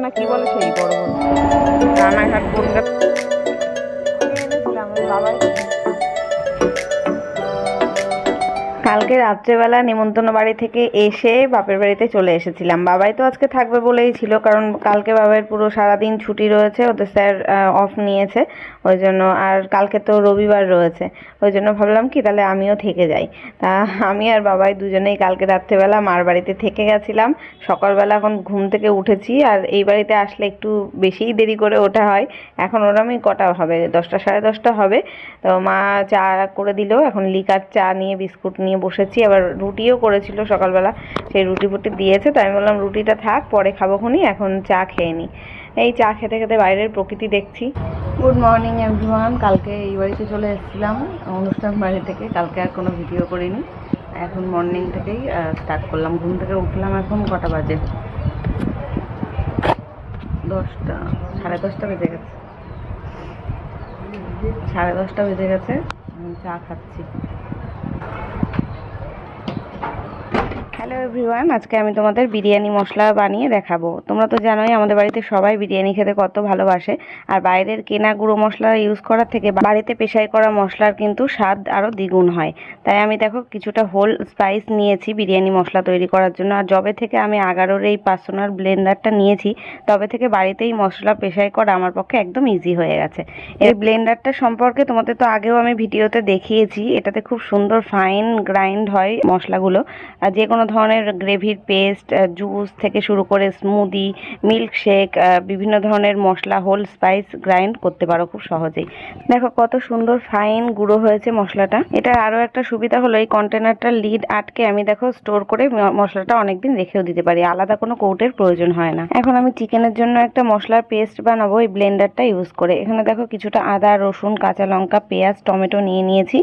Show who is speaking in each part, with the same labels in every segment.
Speaker 1: না কি বলে সেই বড় বড় রানাঘাট কলকাতা এনেছিলাম বাবাই। কালকে রাত্রেবেলা নিমন্ত্রণ বাড়ি থেকে এসে বাপের বাড়িতে চলে এসেছিলাম। বাবাই তো আজকে থাকবে বলেই ছিল, কারণ কালকে বাবার পুরো সারাদিন ছুটি রয়েছে, ওদের স্যার অফ নিয়েছে ওই জন্য। আর কালকে তো রবিবার রয়েছে, ওই জন্য ভাবলাম কি তাহলে আমিও থেকে যাই। তা আমি আর বাবাই দুজনেই কালকে রাত্রেবেলা মার বাড়িতে থেকে গেছিলাম। সকালবেলা এখন ঘুম থেকে উঠেছি, আর এই বাড়িতে আসলে একটু বেশিই দেরি করে ওঠা হয়। এখন ওরমই কটা হবে, 10টা সাড়ে 10টা হবে। তো মা চা করে দিল, এখন লিকার চা নিয়ে বিস্কুট নিয়ে বসেছি। আবার রুটিও করেছিল সকালবেলা, সেই রুটি ফুটি দিয়েছে। তো আমি বললাম রুটিটা থাক, পরে খাবো খুনি, এখন চা খেয়ে নিই। এই চা খেতে খেতে বাইরের প্রকৃতি দেখছি। Good morning everyone. কালকে এই বাড়িতে চলে এসেছিলাম অনুষ্ঠান বাড়ি থেকে, কালকে আর কোনো ভিডিও করিনি। এখন মর্নিং থেকেই স্টার্ট করলাম। ঘুম থেকে উঠলাম, এখন কটা বাজে, 10টা সাড়ে 10টা বেজে গেছে, 10:30 বেজে গেছে। চা খাচ্ছি। হ্যালো এভরিওয়ান, আজকে আমি তোমাদের বিরিয়ানি মশলা বানিয়ে দেখাবো। তোমরা তো জানোই আমাদের বাড়িতে সবাই বিরিয়ানি খেতে কত ভালোবাসে, আর বাইরের কেনা গুঁড়ো মশলা ইউজ করার থেকে বাড়িতে পেশাই করা মশলার কিন্তু স্বাদ আরও দ্বিগুণ হয়। তাই আমি দেখো কিছুটা হোল স্পাইস নিয়েছি বিরিয়ানি মশলা তৈরি করার জন্য। আর যবে থেকে আমি আগারোর এই পার্সোনাল ব্লেন্ডারটা নিয়েছি, তবে থেকে বাড়িতেই মশলা পেশাই করা আমার পক্ষে একদম ইজি হয়ে গেছে। এই ব্লেন্ডারটা সম্পর্কে তোমাদের তো আগেও আমি ভিডিওতে দেখিয়েছি। এটাতে খুব সুন্দর ফাইন গ্রাইন্ড হয় মশলাগুলো, আর যে কোনো ধরনের গ্রেভির পেস্ট, জুস থেকে শুরু করে স্মুদি, মিল্কশেক, বিভিন্ন ধরনের মশলা হোল স্পাইস গ্রাইন্ড করতে পারো খুব সহজেই। দেখো কত সুন্দর ফাইন গুঁড়ো হয়েছে মশলাটা। এটার আরও একটা সুবিধা হলো এই কন্টেনারটার লিড আটকে আমি দেখো স্টোর করে মশলাটা অনেকদিন রেখেও দিতে পারি, আলাদা কোনো কৌটের প্রয়োজন হয় না। এখন আমি চিকেনের জন্য একটা মশলার পেস্ট বানাবো এই ব্লেন্ডারটা ইউজ করে। এখানে দেখো কিছুটা আদা, রসুন, কাঁচা লঙ্কা, পেঁয়াজ, টমেটো নিয়ে নিয়েছি।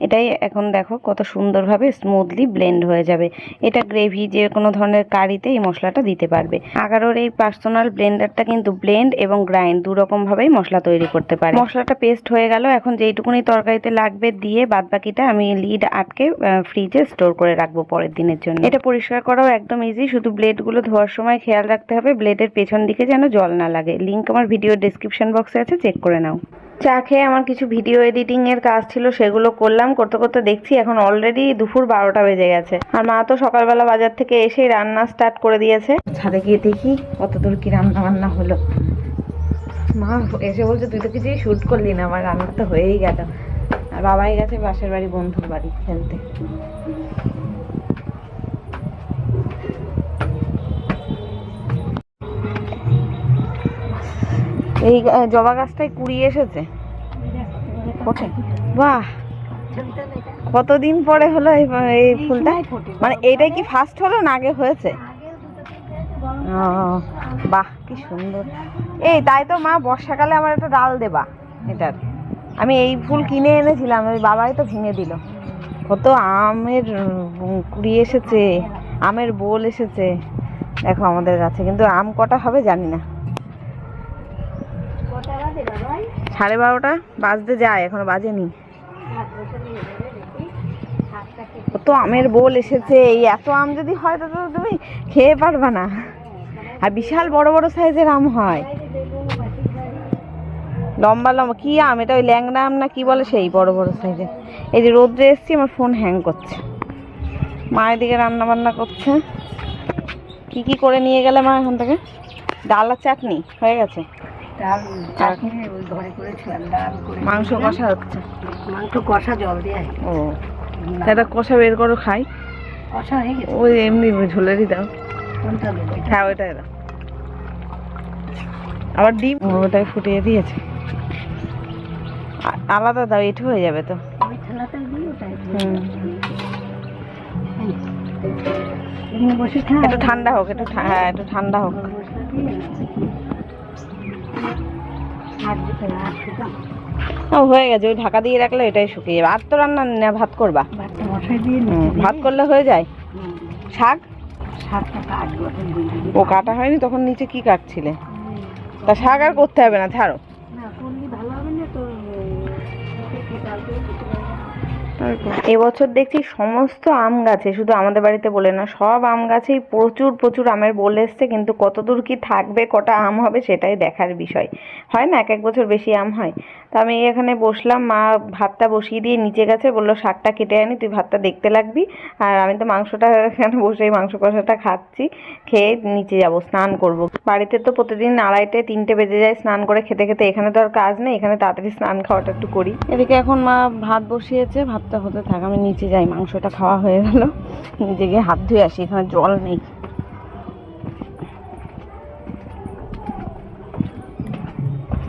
Speaker 1: এটাই এখন দেখো কত সুন্দরভাবে স্মুথলি ব্লেন্ড হয়ে যাবে। এটা গ্রেভি যে কোনো ধরনের কারিতে এই মশলাটা দিতে পারবে। আগারোর এই পার্সোনাল ব্লেন্ডারটা কিন্তু ব্লেন্ড এবং গ্রাইন্ড দুরকম ভাবেই মশলা তৈরি করতে পারে। মশলাটা পেস্ট হয়ে গেল, এখন যেইটুকুনি তরকারিতে লাগবে দিয়ে বাদবাকিটা আমি লিড আটকে ফ্রিজে স্টোর করে রাখবো পরের দিনের জন্য। এটা পরিষ্কার করাও একদম ইজি, শুধু ব্লেডগুলো ধোয়ার সময় খেয়াল রাখতে হবে ব্লেডের পেছন দিকে যেন জল না লাগে। লিঙ্ক আমার ভিডিও ডেসক্রিপশন বক্সে আছে, চেক করে নাও। চা খেয়ে আমার কিছু ভিডিও এডিটিং এর কাজ ছিল, সেগুলো করলাম। করতে করতে দেখছি এখন অলরেডি দুপুর 12টা বেজে গেছে। আর মা তো সকালবেলা বাজার থেকে এসেই রান্না স্টার্ট করে দিয়েছে। ছাদে গিয়ে দেখি কত দূর কি রান্না বান্না হলো। মা এসে বলছে তুই তো কিছুই শুট করলি না, আমার রান্না তো হয়েই গেল। আর বাবাই গেছে পাশের বাড়ি বন্ধুর বাড়ি খেলতে। এই জবা গাছটাই কুড়িয়ে এসেছে। বাহ, কতদিন পরে হলো এই ফুলটা। মানে এইটাই কি ফার্স্ট হলো না আগে হয়েছে? বাহ কি সুন্দর। এই তাই তো মা বর্ষাকালে আমার একটা ডাল দেবা এটার। আমি এই ফুল কিনে এনেছিলাম, ওই বাবাই তো ভেঙে দিল। কত আমের কুড়ি এসেছে, আমের বোল এসেছে দেখো আমাদের কাছে, কিন্তু আম কটা হবে জানি না। 12:30 বাজতে যায়, এখনো বাজেনি। কত আমের বোল এসেছে। এই এত আম যদি হয় তো তুমি খেয়ে পারবা না। আর বিশাল বড় বড় সাইজের আম হয়, লম্বা লম্বা। কি আম এটা, ওই ল্যাংড়া আম না কি বলে, সেই বড় বড় সাইজের। এই যে রোদ্রে এসছি, আমার ফোন হ্যাং করছে। মা এদিকে রান্না বান্না করছে। কি কি করে নিয়ে গেলে মা এখান থেকে? ডাল আর চাটনি হয়ে গেছে। মাংস কষা হচ্ছে,
Speaker 2: মাংস কষা জল দিয়ে।
Speaker 1: ও এটা কষা বের করো খাই। ওই এমনি ঝোলেরই দাও। হ্যাঁ ওইটাই দাও। আবার ডিম ওটাই ফুটিয়ে দিয়েছে, আলাদা দাও, এঠো হয়ে যাবে তো। একটু ঠান্ডা হোক, একটু হ্যাঁ একটু ঠান্ডা হোক। হয়ে গেছে, ওই ঢাকা দিয়ে রাখলে এটাই শুকিয়ে যাবে। আর তো রান্না না, ভাত করবা? ভাত করলে হয়ে যায়। শাক ও কাটা হয়নি তখন, নিচে কি কাটছিলে? তা শাক আর করতে হবে না, ছাড়ো। এবছর দেখছি সমস্ত আম গাছে, শুধু আমাদের বাড়িতে বলে না, সব আম গাছেই প্রচুর প্রচুর আমের বোল এসছে, কিন্তু কতদূর কি থাকবে, কটা আম হবে সেটাই দেখার বিষয়। হয় না, এক এক বছর বেশি আম হয়। তো আমি এখানে বসলাম, মা ভাতটা বসিয়ে দিয়ে নিচে গেছে, বললো শাকটা কেটে আনি, তুই ভাতটা দেখতে লাগবি। আর আমি তো মাংসটা এখানে বসেই মাংস কষাটা খাচ্ছি, খেয়ে নিচে যাব, স্নান করব। বাড়িতে তো প্রতিদিন 2:30 3টে বেজে যায় স্নান করে খেতে খেতে, এখানে তো আর কাজ নেই, এখানে তাড়াতাড়ি স্নান খাওয়াটা একটু করি। এদিকে এখন মা ভাত বসিয়েছে, ভাতটা হতে থাক, আমি নিচে যাই, মাংসটা খাওয়া হয়ে গেল, নিচে গিয়ে হাত ধুয়ে আসি, এখানে জল নেই।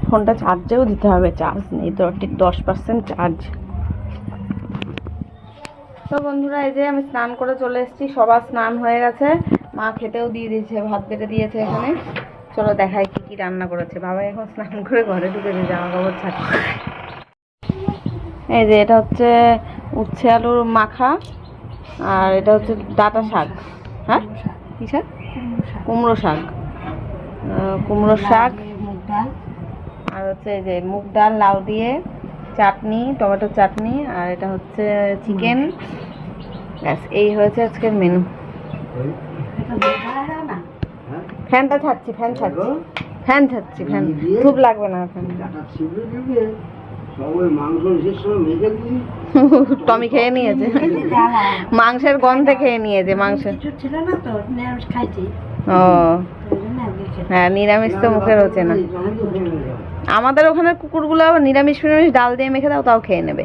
Speaker 1: ফোনটা চার্জেও দিতে হবে, চার্জ নেই তো, ঠিক 10% চার্জ। তো বন্ধুরা, এই যে আমি স্নান করে চলে এসেছি, সবার স্নান হয়ে গেছে, মা খেতেও দিয়ে দিয়েছে, ভাত বেড়ে দিয়েছে এখানে। চলো দেখাই কি কি রান্না করেছে। বাবা এখন স্নান করে ঘরে ঢুকেছে, জামা কাপড় ছাড়ছে। এই যে এটা হচ্ছে উচ্ছে আলুর মাখা, আর এটা হচ্ছে ডাঁটা শাক। হ্যাঁ, কি শাক? কুমড়ো শাক। কুমড়ো শাক,
Speaker 2: মুগ ডাল,
Speaker 1: আর হচ্ছে এই যে মুগ ডাল, লাউ দিয়ে চাটনি, টমেটোর চাটনি, আর এটা হচ্ছে চিকেন। ব্যাস, এই হয়েছে আজকের মেনু। ফ্যানটা ছাড়ছি, ফ্যান ছাড়ছি, ফ্যান ছাড়ছি, ফ্যান খুব লাগবে না ফ্যান। টমি খেয়ে নিয়েছে, মাংসের গন্ধে খেয়ে নিয়েছে, মাংস
Speaker 2: ছিল না তো, নিরামিষ খাইছি।
Speaker 1: ও হ্যাঁ, নিরামিষ তো মুখের হচ্ছে না। আমাদের ওখানে কুকুরগুলো আবার নিরামিষ ফিরামিষ ডাল দিয়ে মেখে দাও, তাও খেয়ে নেবে।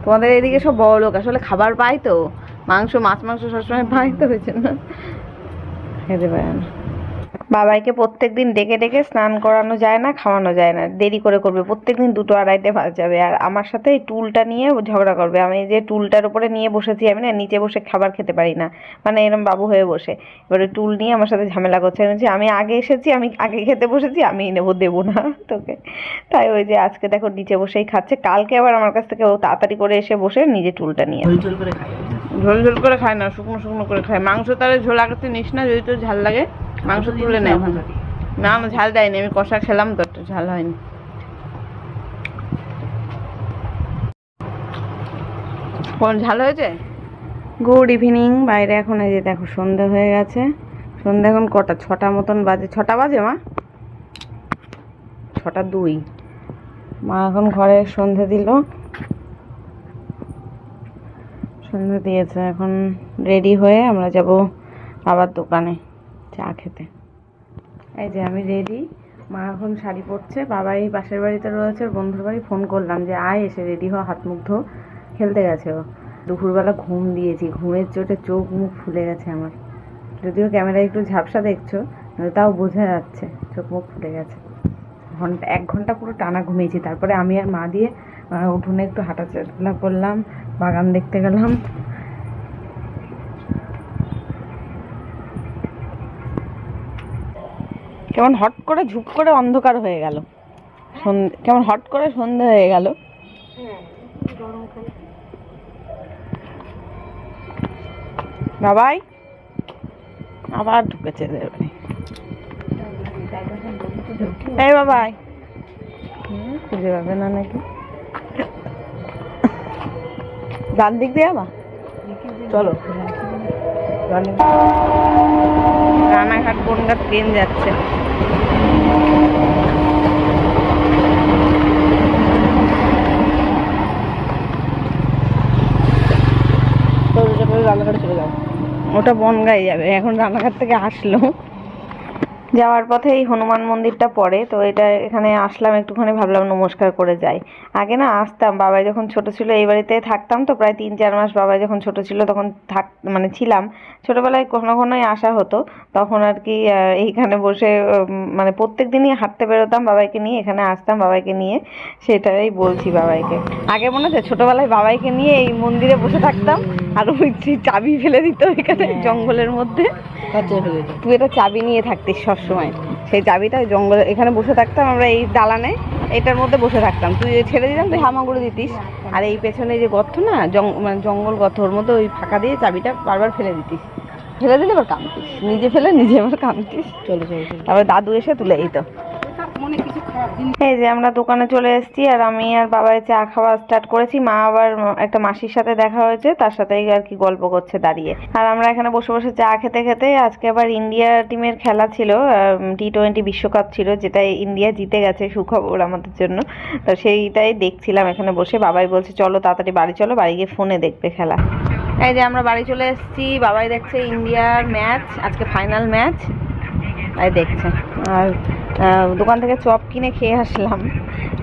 Speaker 1: তোমাদের এইদিকে সব বড় লোক, আসলে খাবার পায় তো, মাংস মাছ মাংস সবসময় পায় তো, হয়েছে না, খেতে পারে না। বাবাইকে প্রত্যেকদিন ডেকে ডেকে স্নান করানো যায় না, খাওয়ানো যায় না, দেরি করে করবে, প্রত্যেকদিন 2টো 2:30 বাজাবে। আর আমার সাথে এই টুলটা নিয়ে ঝগড়া করবে। আমি যে টুলটার উপরে নিয়ে বসেছি, আমি না নিচে বসে খাবার খেতে পারি না, মানে এরকম বাবু হয়ে বসে, এবার ওই টুল নিয়ে আমার সাথে ঝামেলা করছে। আমি বলছি, আমি আগে এসেছি, আমি আগে খেতে বসেছি, আমি নেবো, দেবো না তোকে। তাই ওই যে আজকে দেখো নিচে বসেই খাচ্ছে। কালকে আবার আমার কাছ থেকে ও তাড়াতাড়ি করে এসে বসে নিজে টুলটা নিয়ে ঝোল ঝোল করে খায় না, শুকনো শুকনো করে খায়। মাংস তাহলে ঝোল আগে নিস না, যদি তোর ঝাল লাগে মাংস তুলে নেয়। না না, ঝাল দেয়নি, আমি কষা খেলাম তো, একটু ঝাল হয়নি। কোন ঝাল হয়েছে? Good evening. বাইরে এখন এই যে দেখো সন্ধে হয়ে গেছে। সন্ধে এখন কটা? 6টা মতন বাজে। 6টা বাজে মা? 6টা 2। মা এখন ঘরে সন্ধে দিল, সন্ধে দিয়েছে। এখন রেডি হয়ে আমরা যাব বাবার দোকানে চা খেতে। এই যে আমি রেডি, মা এখন শাড়ি পরছে, বাবা এই পাশের বাড়িতে রয়েছে, ওর বন্ধুর বাড়ি। ফোন করলাম যে আয়, এসে রেডি হ, হাত মুখ ধো, খেলতে গেছে ও। দুপুরবেলা ঘুম দিয়েছি, ঘুমের চোটে চোখ মুখ ফুলে গেছে আমার, যদিও ক্যামেরায় একটু ঝাপসা দেখছো, তাও বোঝা যাচ্ছে চোখ মুখ ফুলে গেছে। 1 ঘন্টা পুরো টানা ঘুমিয়েছি। তারপরে আমি আর মা দিয়ে উঠোনে একটু হাঁটাচলা করলাম, বাগান দেখতে গেলাম। কেমন হট করে ঝুপ করে অন্ধকার হয়ে গেল, কেমন হট করে সন্ধে হয়ে গেল। বাবাই আবার ঢুকেছে, এই বাবাই খুঁজে পাবে না নাকি? ডান দিক দিয়ে আবার চলো, রানাঘাট বনগাঁ ট্রেন যাচ্ছে। ওটা বনগাঁই যাবে, এখন রানাঘাট থেকে আসলো। যাওয়ার পথে এই হনুমান মন্দিরটা পড়ে, তো এটা এখানে আসলাম একটুখানি, ভাবলাম নমস্কার করে যাই। আগে না আসতাম, বাবাই যখন ছোট ছিল এই বাড়িতে থাকতাম, তো প্রায় 3-4 মাস বাবাই যখন ছোট ছিল তখন মানে ছিলাম, ছোটবেলায় কখনো কখনোই আসা হতো। তখন আর কি এইখানে বসে মানে প্রত্যেক দিনই হাঁটতে বেরোতাম বাবাইকে নিয়ে, এখানে আসতাম বাবাইকে নিয়ে, সেটাই বলছি বাবাইকে। আগে মনে আছে ছোটবেলায় বাবাইকে নিয়ে এই মন্দিরে বসে থাকতাম, আর ওই চাবি ফেলে দিত এখানে জঙ্গলের মধ্যে, তুই এটা চাবি নিয়ে থাকতিস সবসময়, সেই চাবিটা ওই জঙ্গলে এখানে বসে থাকতাম আমরা, এই দালানে এটার মধ্যে বসে থাকতাম, তুই ছেড়ে দিতাম, তুই হামাগুড়ি দিতিস, আর এই পেছনে যে গর্ত না, মানে জঙ্গল গর্ত, ওর মধ্যে ওই ফাঁকা দিয়ে চাবিটা বারবার ফেলে দিতিস, ফেলে দিলে এবার কাঁদতিস, নিজে ফেলে নিজে এবার কাঁদতিস। চলো চলো, তারপরে দাদু এসে তুলে এই তো এই যে আমরা দোকানে চলে এসেছি, আর আমি আর বাবাই চা খাওয়া স্টার্ট করেছি। মা আবার একটা মাসির সাথে দেখা হয়েছে, তার সাথেই আর কি গল্প করছে দাঁড়িয়ে। আর আমরা এখানে বসে বসে চা খেতে খেতে, আজকে আবার ইন্ডিয়া টিমের খেলা ছিল, T20 বিশ্বকাপ ছিল, যেটা ইন্ডিয়া জিতে গেছে, সুখবর আমাদের জন্য। তো সেইটাই দেখছিলাম এখানে বসে। বাবাই বলছে চলো তাড়াতাড়ি বাড়ি চলো, বাড়ি গিয়ে ফোনে দেখবে খেলা। এই যে আমরা বাড়ি চলে এসেছি, বাবাই দেখছে ইন্ডিয়ার ম্যাচ, আজকে ফাইনাল ম্যাচ তাই দেখছে। আর দোকান থেকে চপ কিনে খেয়ে আসলাম,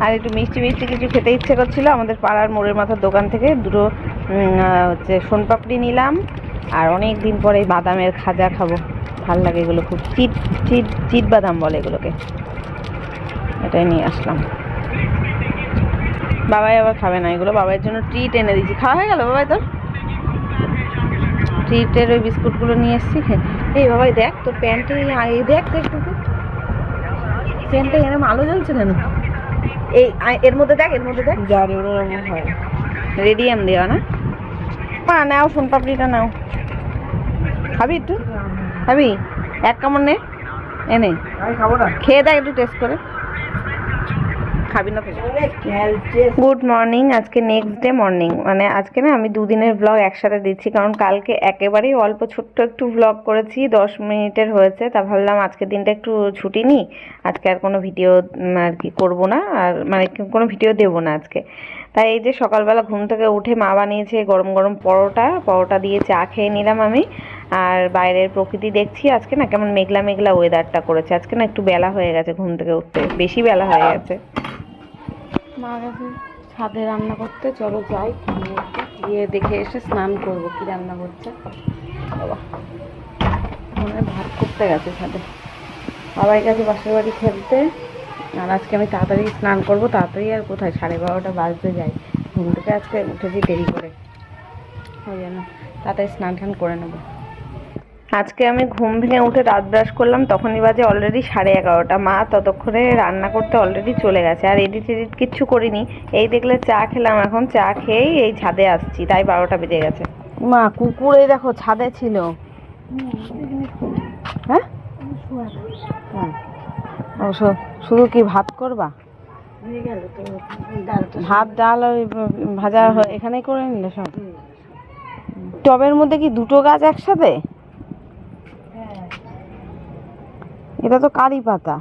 Speaker 1: আর একটু মিষ্টি মিষ্টি কিছু খেতে ইচ্ছে করছিল। আমাদের পাড়ার মোড়ের মাথার দোকান থেকে দুটো হচ্ছে সোনপাপড়ি নিলাম, আর অনেক দিন পরে এই বাদামের খাজা খাবো, ভাল লাগে এগুলো খুব, চিট চিট চিট বাদাম বলে এগুলোকে, এটাই নিয়ে আসলাম। বাবাই আবার খাবে না এগুলো, বাবার জন্য ট্রিট এনে দিয়েছি। খাওয়া হয়ে গেল বাবাই তোর? ট্রিটের ওই বিস্কুটগুলো নিয়ে এসেছি। এই বাবাই দেখ তোর প্যান্টে, দেখ দেখ দেখ প্যান্টে এরকম আলো জ্বলছে কেন? এই এর মধ্যে দেখ, এর মধ্যে দেখ, জারি ওরকম হয়, রেডিয়াম দেওয়া না। মা নাও সোনপাপড়িটা নাও, খাবি একটু? খাবি? এক কামড় নে, এনে খাবো না, খেয়ে দেখ একটু টেস্ট করে। খাবি না? Good morning. আজকে নেক্সট ডে মর্নিং, মানে আজকে না আমি দুদিনের ব্লগ একসাথে দিচ্ছি, কারণ কালকে একেবারেই অল্প ছোট্ট একটু ব্লগ করেছি, 10 মিনিটের হয়েছে। তা ভাবলাম আজকের দিনটা একটু ছুটি নিই, আজকে আর কোনো ভিডিও আর কি করবো না, আর মানে কোনো ভিডিও দেবো না আজকে। তাই এই যে সকালবেলা ঘুম থেকে উঠে মা বানিয়েছে গরম গরম পরোটা দিয়ে চা খেয়ে নিলাম আমি। আর বাইরের প্রকৃতি দেখছি, আজকে না কেমন মেঘলা মেঘলা ওয়েদারটা করেছে, আজকে না একটু বেলা হয়ে গেছে ঘুম থেকে উঠতে, বেশি বেলা হয়ে গেছে। মা গেছে ছাদে রান্না করতে, চলো যাই, গিয়ে দেখে এসে স্নান করবো কি রান্না করছে। বাবা মনে হয় ভাত করতে গেছে ছাদে, বাবাই গেছে পাশের বাড়ি খেলতে। আর আজকে আমি তাড়াতাড়ি স্নান করবো, তাড়াতাড়ি আর কোথায়, 12:30 বাজতে যাই, ঘুম থেকে আজকে উঠেছি দেরি করে, ওই জন্য তাড়াতাড়ি স্নান টান করে নেবো। আজকে আমি ঘুম ভেঙে উঠে দাঁত ব্রাশ করলাম, তখনই বাজে অলরেডি 11:30। মা ততক্ষণে রান্না করতে অলরেডি চলে গেছে, আর এডিট কিচ্ছু করিনি। এই দেখলে চা খেলাম, এখন চা খেয়েই এই ছাদে আসছি, তাই 12টা বেজে গেছে। মা কুকুর এই দেখো ছাদে ছিল। হ্যাঁ শুধু কি ভাত করবা? ভাত ডাল ওই ভাজা এখানেই করে নিলে সব? টবের মধ্যে কি দুটো গাছ একসাথে? এটা তো কারি পাতা।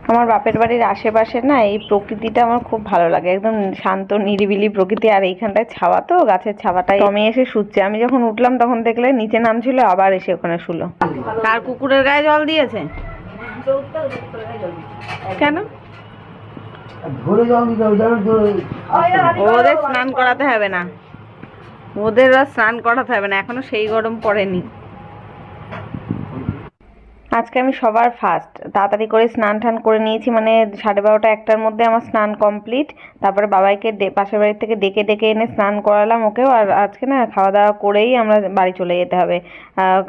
Speaker 1: আমার বাপের বাড়ির আশেপাশে না এই প্রকৃতিটা আমার খুব ভালো লাগে, একদম শান্ত নিরিবিলি প্রকৃতি, আর এইখানটায় ছাওয়া, তো গাছের ছাওয়াটাই। টমি এসে শুচ্ছে, আমি যখন উঠলাম তখন দেখলে নিচে নামছিল, আবার এসে ওখানে শুলো। তার কুকুরের গায়ে জল দিয়েছে কেন? ওদের স্নান করাতে হবে না, ওদের আর স্নান করাতে হবে না, এখনো সেই গরম পড়েনি। আজকে আমি সবার ফার্স্ট তাড়াতাড়ি করে স্নান টান করে নিয়েছি, মানে 12:30 1টার মধ্যে আমার স্নান কমপ্লিট। তারপরে বাবাইকে পাশের বাড়ি থেকে ডেকে ডেকে এনে স্নান করালাম ওকেও। আর আজকে না খাওয়া দাওয়া করেই আমরা বাড়ি চলে যেতে হবে,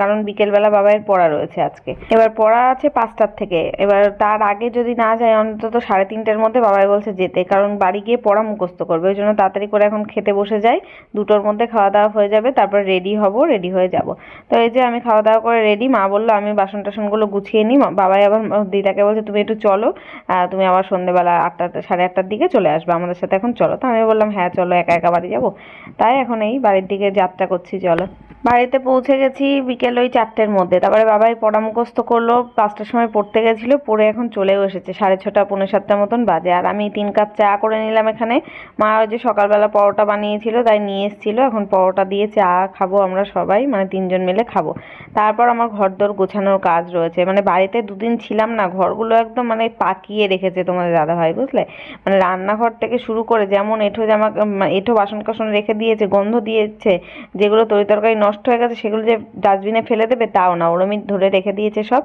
Speaker 1: কারণ বিকেলবেলা বাবাইয়ের পড়া রয়েছে আজকে। এবার পড়া আছে 5টার থেকে, এবার তার আগে যদি না যায় অন্তত 3:30টার মধ্যে বাবাই বলছে যেতে, কারণ বাড়ি গিয়ে পড়া মুখস্থ করবে। ওই জন্য তাড়াতাড়ি করে এখন খেতে বসে যাই, 2টোর মধ্যে খাওয়া দাওয়া হয়ে যাবে, তারপর রেডি হব, রেডি হয়ে যাব। তো এই যে আমি খাওয়া দাওয়া করে রেডি, মা বললো আমি বাসন টাসনগুলো গুছিয়ে নিই। বাবাই আবার দিদাকে বলছে তুমি একটু চলো, তুমি আবার সন্ধ্যেবেলা 8টা 8:30টার দিকে চলে আসবে আমাদের সাথে, এখন চলো। তো আমি বললাম হ্যাঁ চলো, একা একা বাড়ি যাবো, তাই এখন এই বাড়ির দিকে যাত্রা করছি, চলো। বাড়িতে পৌঁছে গেছি বিকেল ওই 4টের মধ্যে। তারপরে বাবাই পড়া মুখস্থ করলো, 5টার সময় পড়তে গেছিলো, পড়ে এখন চলেও এসেছে, 6:30 পৌনে 7টার মতন বাজে। আর আমি 3 কাপ চা করে নিলাম এখানে। মা ওই যে সকালবেলা পরোটা বানিয়েছিল তাই নিয়ে এসেছিলো, এখন পরোটা দিয়ে চা খাবো আমরা সবাই, মানে 3জন মিলে খাবো। তারপর আমার ঘরদোর গোছানোর কাজ রয়েছে, মানে বাড়িতে 2 দিন ছিলাম না, ঘরগুলো একদম মানে পাকিয়ে রেখেছে তোমাদের দাদাভাই, বুঝলে, মানে রান্নাঘর থেকে শুরু করে যেমন এঁঠো বাসন কাসন রেখে দিয়েছে, গন্ধ দিয়েছে, যেগুলো তরিতরকারি নষ্ট হয়ে গেছে সেগুলো যে ডাস্টবিনে ফেলে দেবে তাও না, ওরমই ধরে রেখে দিয়েছে সব।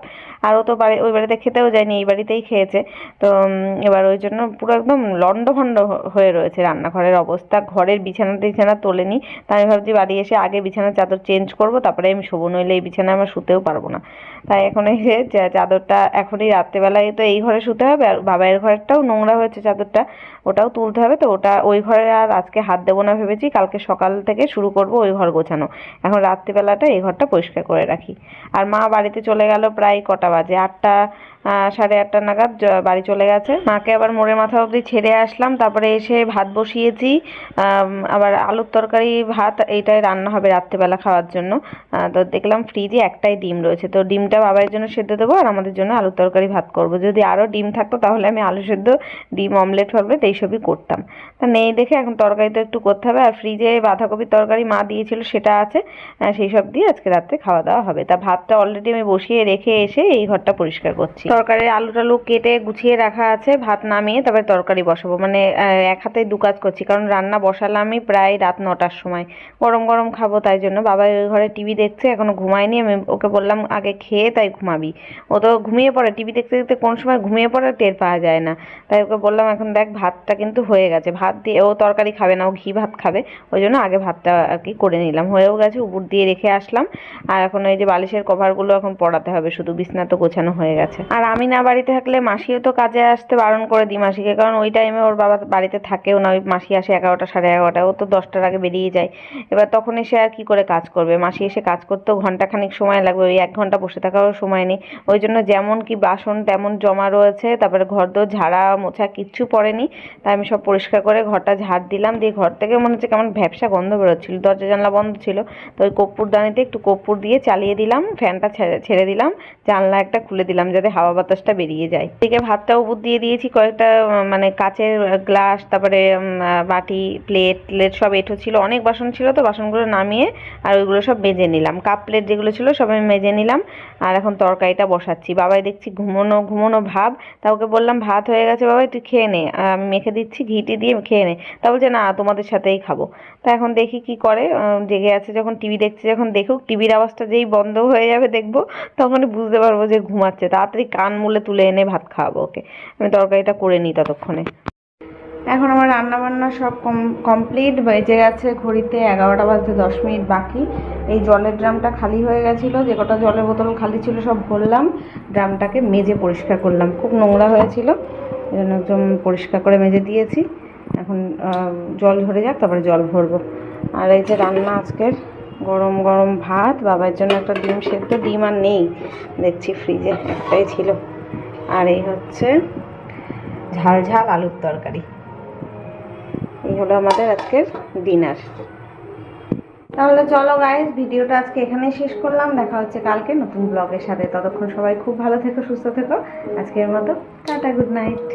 Speaker 1: আর ও তো ওই বাড়িতে খেতেও যায়নি, এই বাড়িতেই খেয়েছে। তো এবার ওই জন্য পুরো একদম লন্ডভন্ড হয়ে রয়েছে রান্নাঘরের অবস্থা, ঘরের বিছানা তোলেনি। তাই আমি ভাবছি বাড়ি এসে আগে বিছানার চাদর চেঞ্জ করবো, তারপরে আমি শোবো, নইলে এই বিছানায় আমরা শুতেও পারবো না। তাই এখন এই যে চাদরটা এখনই রাত্রেবেলায় তো এই ঘরে শুতে হবে, আর বাবাইয়ের ঘরটাও নোংরা হয়েছে চাদরটা, ওটাও তুলতে হবে। তো ওই ঘরে আর আজকে হাত দেবো না ভেবেছি, কালকে সকাল থেকে শুরু করব ওই ঘর গোছানো। এখন রাত্রিবেলাটা এই ঘরটা পরিষ্কার করে রাখি। আর মা বাড়িতে চলে গেল প্রায় কটা বাজে, 8টা 8:30 নাগাদ বাড়ি চলে গেছে। মাকে আবার মোড়ের মাথা অবধি ছেড়ে আসলাম, তারপরে এসে ভাত বসিয়েছি। আবার আলুর তরকারি ভাত এইটাই রান্না হবে রাত্রেবেলা খাওয়ার জন্য। তো দেখলাম ফ্রিজে একটাই ডিম রয়েছে, তো ডিমটা বাবার জন্য সেদ্ধ দেবো আর আমাদের জন্য আলুর তরকারি ভাত করব। যদি আরও ডিম থাকতো তাহলে আমি আলু সেদ্ধ, ডিম অমলেট ফমলেট এইসবই করতাম। তা নেই দেখে এখন তরকারি তো একটু করতে হবে, আর ফ্রিজে বাঁধাকপির তরকারি মা দিয়েছিল সেটা আছে, সেই সব দিয়ে আজকে রাত্রে খাওয়া দাওয়া হবে। তা ভাতটা অলরেডি আমি বসিয়ে রেখে এসে এই ঘরটা পরিষ্কার করছি। তরকারির আলু টালু কেটে গুছিয়ে রাখা আছে, ভাত নামিয়ে তারপরে তরকারি বসাবো। মানে এক হাতে দু কাজ করছি, কারণ রান্না বসালামই প্রায় রাত 9টার সময়। গরম গরম খাবো তাই জন্য। বাবা ওই ঘরে টিভি দেখছে, এখনো ঘুমায়নি। আমি ওকে বললাম আগে খেয়ে তাই ঘুমাবি। ও তো ঘুমিয়ে পড়ে, টিভি দেখতে দেখতে কোন সময় ঘুমিয়ে পড়ে টের পাওয়া যায় না। তাই ওকে বললাম এখন দেখ ভাতটা কিন্তু হয়ে গেছে, ভাত দিয়ে ও তরকারি খাবে না, ও ঘি ভাত খাবে, ওই জন্য আগে ভাতটা আর কি করে নিলাম। হয়েও গেছে, উপর দিয়ে রেখে আসলাম। আর এখন ওই যে বালিশের কভারগুলো এখন পরাতে হবে, শুধু বিছনা তো গোছানো হয়ে গেছে। আর আমি না বাড়িতে থাকলে মাসিও তো কাজে আসতে বারণ করে দিই মাসিকে, কারণ ওই টাইমে ওর বাবা বাড়িতে থাকেও না। ওই মাসি আসে 11টা 11:30, ও তো 10টার আগে বেরিয়ে যায়। এবার তখন এসে আর কি করে কাজ করবে, মাসি এসে কাজ করতেও ঘন্টাখানিক সময় লাগবে, ওই 1 ঘন্টা বসে থাকারও সময় নেই। ওই জন্য যেমন কি বাসন তেমন জমা রয়েছে, তারপরে ঘরদোর ঝাড়া মোছা কিচ্ছু পড়েনি। তাই আমি সব পরিষ্কার করে ঘরটা ঝাড় দিলাম, দিয়ে ঘর থেকে মনে হচ্ছে কেমন ভ্যাপসা গন্ধ বেরোচ্ছিল, দরজা জানলা বন্ধ ছিল। তো ওই কর্পূরদানিতে একটু কর্পূর দিয়ে চালিয়ে দিলাম, ফ্যানটা ছেড়ে দিলাম, জানলা একটা খুলে দিলাম যাতে হাওয়া বাতাসটা বেরিয়ে যায়। এদিকে ভাতটা উপর দিয়ে দিয়েছি, কয়েকটা মানে কাচের গ্লাস, তারপরে বাটি প্লেট সব এঁঠো ছিল, অনেক বাসন ছিল, তো বাসনগুলো নামিয়ে আর ওইগুলো সব মেজে নিলাম। কাপ প্লেট যেগুলো ছিল সব আমি মেজে নিলাম। আর এখন তরকারিটা বসাচ্ছি। বাবাই দেখছি ঘুমোনো ভাব, তা ওকে বললাম ভাত হয়ে গেছে বাবাই, তুই খেয়ে নে, আমি মেখে দিচ্ছি ঘিটি দিয়ে খেয়ে নে। তা বলছে না তোমাদের সাথেই খাবো। তা এখন দেখি কি করে, জেগে আছে যখন, টিভি দেখছে যখন দেখুক, টিভির আওয়াজটা যেই বন্ধ হয়ে যাবে দেখবো, তখনই বুঝতে পারবো যে ঘুমাচ্ছে। তাড়াতাড়ি কান মুলে তুলে এনে ভাত খাওয়াবো ওকে। আমি তরকারিটা করে নিই ততক্ষণে। এখন আমার রান্নাবান্না সব কমপ্লিট, বেজে গেছে ঘড়িতে 11টা বাজতে 10 মিনিট বাকি। এই জলের ড্রামটা খালি হয়ে গেছিলো, যে কটা জলের বোতল খালি ছিল সব ভরলাম, ড্রামটাকে মেজে পরিষ্কার করলাম, খুব নোংরা হয়েছিল, এই জন্য একদম পরিষ্কার করে মেজে দিয়েছি। এখন জল ঝরে যাক, তারপরে জল ভরবো। আর এই যে রান্না আজকের, গরম গরম ভাত, বাবার জন্য একটা ডিম সেদ্ধ, ডিম আর নেই দেখছি ফ্রিজে, একটাই ছিল। আর এই হচ্ছে ঝাল ঝাল আলুর তরকারি। এই হলো আমাদের আজকের ডিনার। তাহলে চলো গাইস, ভিডিওটা আজকে এখানেই শেষ করলাম। দেখা হচ্ছে কালকে নতুন ব্লগের সাথে। ততক্ষণ সবাই খুব ভালো থেকো, সুস্থ থেকো। আজকের মতো টাটা, গুড নাইট।